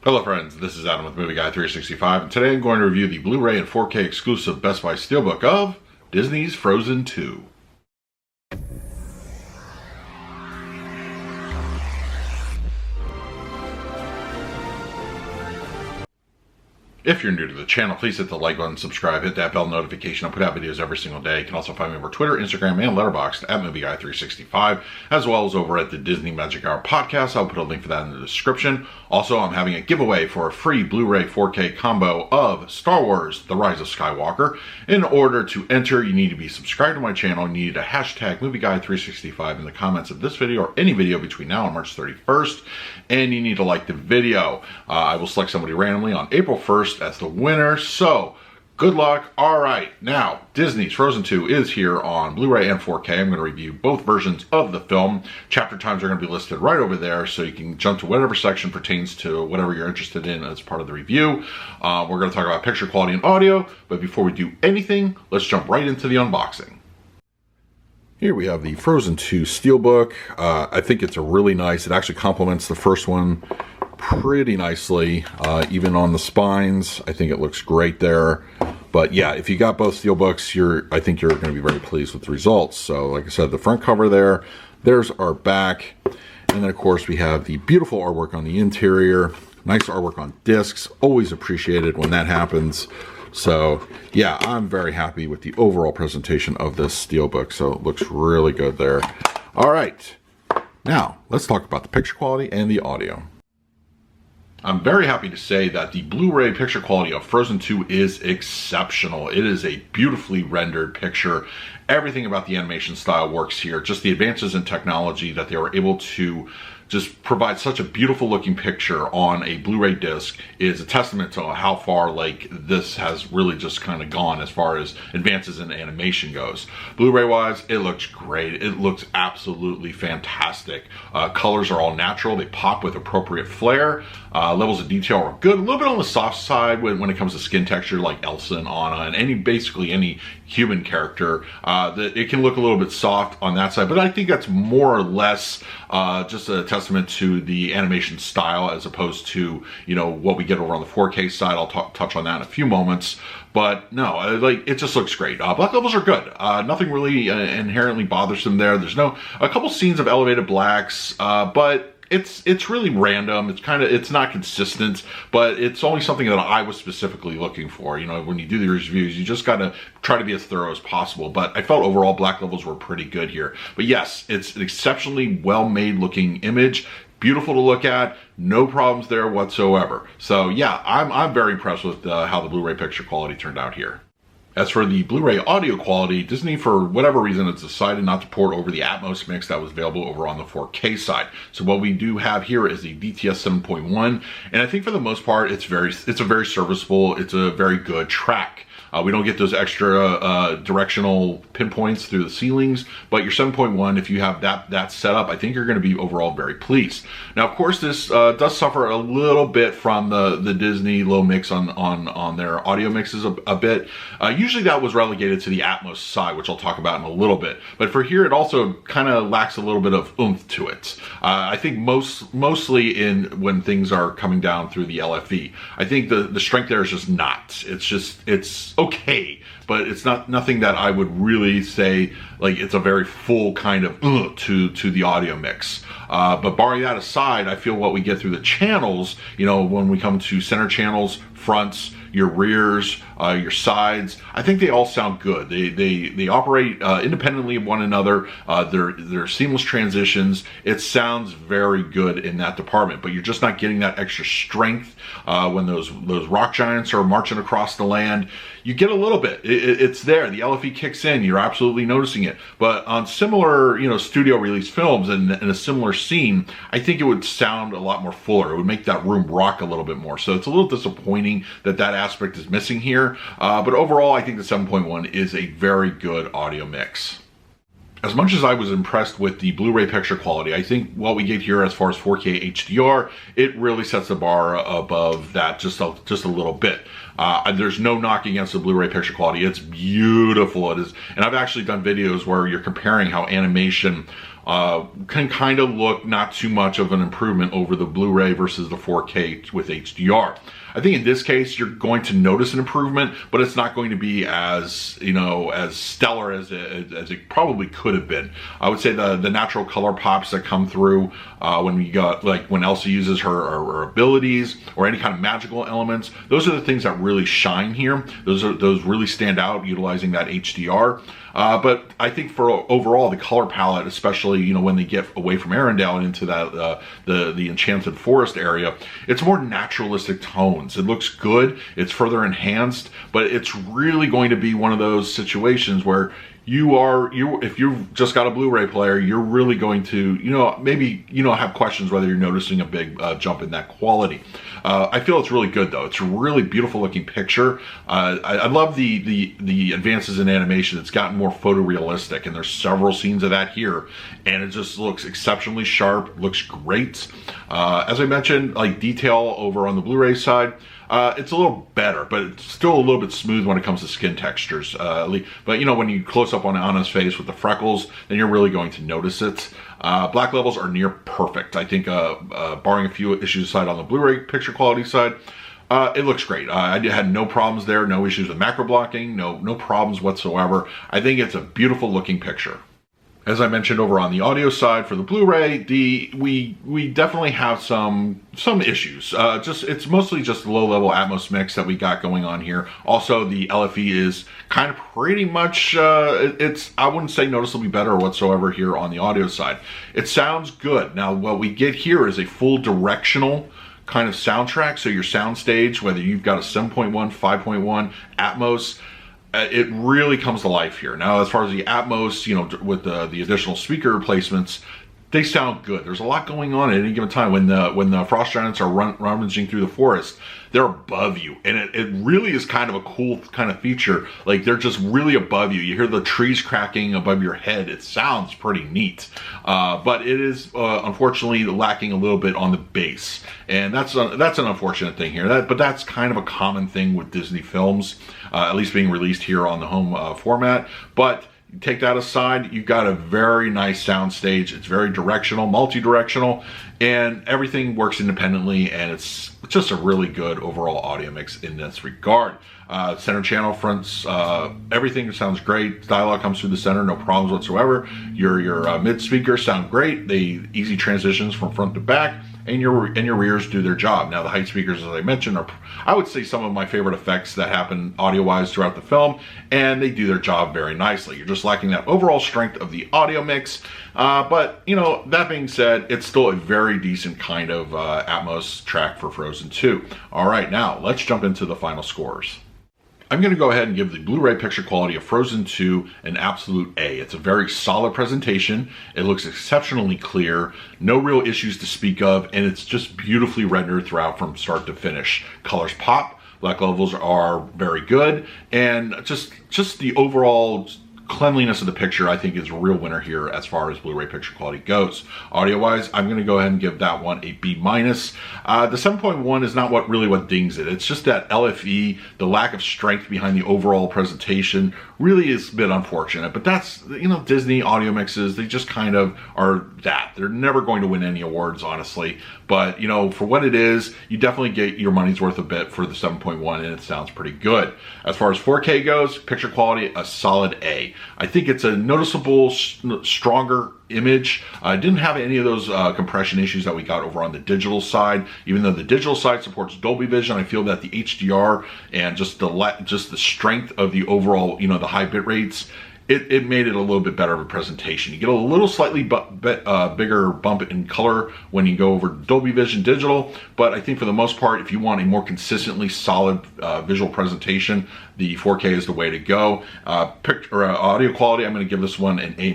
Hello friends, this is Adam with Movie Guy 365, and today I'm going to review the Blu-ray and 4K exclusive Best Buy Steelbook of Disney's Frozen 2. If you're new to the channel, please hit the like button, subscribe, hit that bell notification. I put out videos every single day. You can also find me over Twitter, Instagram, and Letterboxd at MovieGuy365, as well as over at the Disney Magic Hour podcast. I'll put a link for that in the description. Also, I'm having a giveaway for a free Blu-ray 4K combo of Star Wars: The Rise of Skywalker. In order to enter, you need to be subscribed to my channel. You need a hashtag MovieGuy365 in the comments of this video or any video between now and March 31st. And you need to like the video. I will select somebody randomly on April 1st as the winner. So, good luck. All right, now Disney's Frozen 2 is here on Blu-ray and 4K. I'm going to review both versions of the film. Chapter times are going to be listed right over there, so you can jump to whatever section pertains to whatever you're interested in as part of the review. We're going to talk about picture quality and audio, but before we do anything, let's jump right into the unboxing. Here we have the Frozen 2 Steelbook. I think it's a really nice, it actually complements the first one pretty nicely, even on the spines. I think it looks great there. But yeah, if you got both Steelbooks, I think you're going to be very pleased with the results. So like I said, the front cover there's our back. And then of course we have the beautiful artwork on the interior. Nice artwork on discs. Always appreciated when that happens. So yeah, I'm very happy with the overall presentation of this Steelbook. So it looks really good there. All right, now let's talk about the picture quality and the audio. I'm very happy to say that the Blu-ray picture quality of Frozen 2 is exceptional. It is a beautifully rendered picture. Everything about the animation style works here. Just the advances in technology that they were able to just provide such a beautiful looking picture on a Blu-ray disc is a testament to how far like this has really just kind of gone as far as advances in animation goes. Blu-ray wise, it looks great. It looks absolutely fantastic. Colors are all natural. They pop with appropriate flair. Levels of detail are good. A little bit on the soft side when it comes to skin texture, like Elsa and Anna and basically any human character. It can look a little bit soft on that side, but I think that's more or less just a testament to the animation style as opposed to, you know, what we get over on the 4K side. I'll touch on that in a few moments. But no, like it just looks great. Black levels are good. Nothing really inherently bothersome there. There's a couple scenes of elevated blacks, but it's really random. It's not consistent, but it's only something that I was specifically looking for. You know, when you do the reviews, you just gotta try to be as thorough as possible. But I felt overall black levels were pretty good here. But yes, it's an exceptionally well-made looking image. Beautiful to look at, no problems there whatsoever. So yeah, I'm very impressed with how the Blu-ray picture quality turned out here. As for the Blu-ray audio quality, Disney, for whatever reason, has decided not to port over the Atmos mix that was available over on the 4K side. So what we do have here is the DTS 7.1, and I think for the most part, it's a very serviceable, it's a very good track. We don't get those extra directional pinpoints through the ceilings, but your 7.1, if you have that set up, I think you're going to be overall very pleased. Now, of course, this does suffer a little bit from the Disney low mix on their audio mixes a bit. Usually that was relegated to the Atmos side, which I'll talk about in a little bit. But for here, it also kind of lacks a little bit of oomph to it. I think mostly when things are coming down through the LFE. I think the strength there is just not. It's okay, but it's nothing that I would really say like it's a very full kind of to the audio mix. But barring that aside, I feel what we get through the channels, you know, when we come to center channels, fronts, your rears, your sides, I think they all sound good. They operate independently of one another. They're seamless transitions. It sounds very good in that department, but you're just not getting that extra strength when those rock giants are marching across the land. You get a little bit. It's there. The LFE kicks in. You're absolutely noticing it. But on similar, you know, studio release films and in a similar scene, I think it would sound a lot more fuller. It would make that room rock a little bit more. So it's a little disappointing that aspect is missing here. But overall, I think the 7.1 is a very good audio mix. As much as I was impressed with the Blu-ray picture quality, I think what we get here as far as 4K HDR, it really sets the bar above that just a little bit. There's no knock against the Blu-ray picture quality. It's beautiful. It is, and I've actually done videos where you're comparing how animation can kind of look not too much of an improvement over the Blu-ray versus the 4K with HDR. I think in this case, you're going to notice an improvement, but it's not going to be as, you know, as stellar as it probably could have been. I would say the natural color pops that come through when we got, like when Elsa uses her abilities or any kind of magical elements, those are the things that really shine here. Those really stand out utilizing that HDR. But I think for overall the color palette, especially, you know, when they get away from Arendelle and into that the enchanted forest area, it's more naturalistic tones. It looks good, it's further enhanced, but it's really going to be one of those situations where if you've just got a Blu-ray player, you're really going to, you know, maybe, you know, have questions whether you're noticing a big jump in that quality. I feel it's really good though. It's a really beautiful looking picture. I love the advances in animation. It's gotten more photorealistic, and there's several scenes of that here, and it just looks exceptionally sharp, looks great. As I mentioned, like detail over on the Blu-ray side, it's a little better, but it's still a little bit smooth when it comes to skin textures. But you know, when you close up on Anna's face with the freckles, then you're really going to notice it. Black levels are near perfect. I think, barring a few issues aside on the Blu-ray picture quality side, it looks great. I had no problems there, no issues with macro blocking, no problems whatsoever. I think it's a beautiful looking picture. As I mentioned over on the audio side for the Blu-ray, we definitely have some issues. It's mostly just low-level Atmos mix that we got going on here. Also, the LFE is kind of pretty much, I wouldn't say noticeably better whatsoever here on the audio side. It sounds good. Now, what we get here is a full directional kind of soundtrack. So your soundstage, whether you've got a 7.1, 5.1, Atmos, it really comes to life here. Now, as far as the Atmos, you know, with the additional speaker replacements, they sound good. There's a lot going on at any given time. When the frost giants are rummaging through the forest, they're above you, and it really is kind of a cool kind of feature. Like, they're just really above you. You hear the trees cracking above your head. It sounds pretty neat, but it is unfortunately lacking a little bit on the bass, and that's an unfortunate thing here. But that's kind of a common thing with Disney films, at least being released here on the home format. But take that aside, you've got a very nice sound stage. It's very directional, multi-directional, and everything works independently, and it's just a really good overall audio mix in this regard. Center channel fronts, everything sounds great. Dialogue comes through the center, no problems whatsoever. Your mid speakers sound great. They easy transitions from front to back, and your rears do their job. Now, the height speakers, as I mentioned, are, I would say, some of my favorite effects that happen audio-wise throughout the film, and they do their job very nicely. You're just lacking that overall strength of the audio mix, but, you know, that being said, it's still a very decent kind of Atmos track for Frozen 2. All right, now, let's jump into the final scores. I'm going to go ahead and give the Blu-ray picture quality of Frozen 2 an absolute A. It's a very solid presentation. It looks exceptionally clear, no real issues to speak of, and it's just beautifully rendered throughout from start to finish. Colors pop, black levels are very good, and just the overall cleanliness of the picture, I think, is a real winner here as far as Blu-ray picture quality goes. Audio-wise, I'm going to go ahead and give that one a B-. The 7.1 is not what dings it. It's just that LFE, the lack of strength behind the overall presentation, really is a bit unfortunate. But that's, you know, Disney audio mixes, they just kind of are that. They're never going to win any awards, honestly. But, you know, for what it is, you definitely get your money's worth a bit for the 7.1, and it sounds pretty good. As far as 4K goes, picture quality, a solid A. I think it's a noticeable, stronger image. I didn't have any of those compression issues that we got over on the digital side. Even though the digital side supports Dolby Vision, I feel that the HDR and just the strength of the overall, you know, the high bit rates, it made it a little bit better of a presentation. You get a little slightly bigger bump in color when you go over Dolby Vision digital, but I think for the most part, if you want a more consistently solid visual presentation, the 4K is the way to go. Audio quality, I'm going to give this one an A-.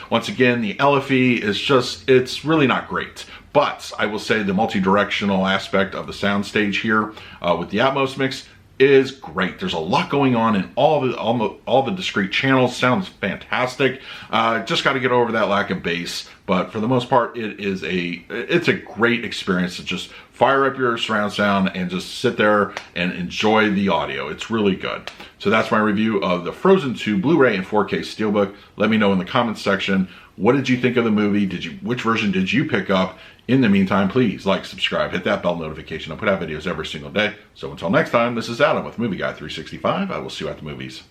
Once again, the LFE is it's really not great. But I will say the multi-directional aspect of the soundstage here with the Atmos mix is great. There's a lot going on in all the discrete channels. Sounds fantastic. Just got to get over that lack of bass, but for the most part, it's a great experience to just fire up your surround sound and just sit there and enjoy the audio. It's really good. So that's my review of the Frozen 2 Blu-ray and 4K Steelbook. Let me know in the comments section What did you think of the movie? Which version did you pick up? In the meantime, please like, subscribe, hit that bell notification. I put out videos every single day. So until next time, this is Adam with Movie Guy 365. I will see you at the movies.